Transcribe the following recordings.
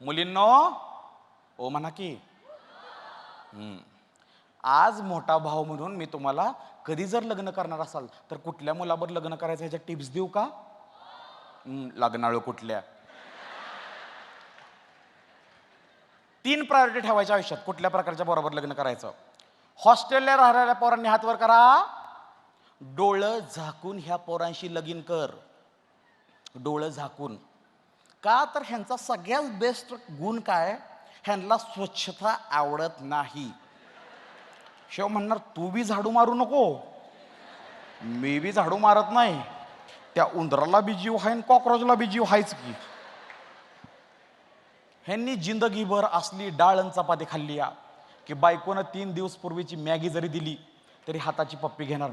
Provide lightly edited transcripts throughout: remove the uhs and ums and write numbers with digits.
मुलींनो ओ म्हणा की आज मोठा भाऊ म्हणून मी तुम्हाला कधी जर लग्न करणार असाल तर कुठल्या मुलावर लग्न करायचं ह्याच्या टिप्स देऊ का? लग्नाळू कुठल्या 3 प्रायोरिटी ठेवायच्या आयुष्यात. कुठल्या प्रकारच्या बरोबर लग्न करायचं? हॉस्टेलला राहणाऱ्या पोरांनी हात वर करा. डोळं झाकून ह्या पोरांशी लगीन कर. डोळं झाकून. का तर ह्यांचा सगळ्यात बेस्ट गुण काय? ह्यांना स्वच्छता आवडत नाही. शेव म्हणणार तू बी झाडू मारू नको, मी बी झाडू मारत नाही, त्या उंदराला बी जीव आहे कॉक्रोचला बी जीव आहेच की. ह्यांनी जिंदगीभर असली डाळण चपाती खाल्ली या की बायकोनं 3 दिवस पूर्वीची मॅगी जरी दिली तरी हाताची पप्पी घेणार.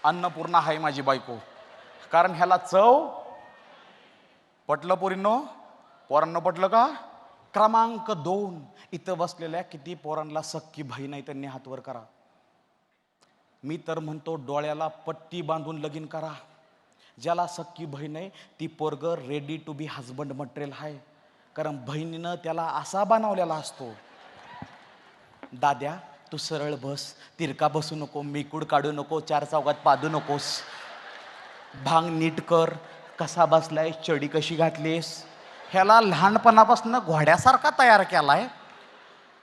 अन्नपूर्णा आहे माझी बायको. कारण ह्याला चव. पटलं पोरींनो? पोरांनो पटलं का? क्रमांक 2, इथं बसलेल्या किती पोरांना सख्खी बहीण आहे त्यांनी हातवर करा. मी तर म्हणतो डोळ्याला पट्टी बांधून लगीन करा. ज्याला सख्खी बहीण आहे ती पोरग ready to be husband material आहे. कारण बहिणीनं त्याला असा बनवलेला असतो. दाद्या तू सरळ बस, तिरका बसू नको, मेकूड काढू नको, 4 चौघात पादू नकोस, भांग नीट कर, कसा बसलाय, चडी कशी घातलीस. ह्याला लहानपणापासून घोड्यासारखा तयार केलाय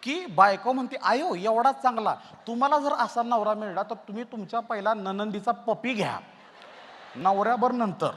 की बायको म्हणते आयो एवढाच चांगला. तुम्हाला जर असा नवरा मिळला तर तुम्ही तुमच्या पहिला ननंदीचा पपी घ्या, नवऱ्यावर नंतर.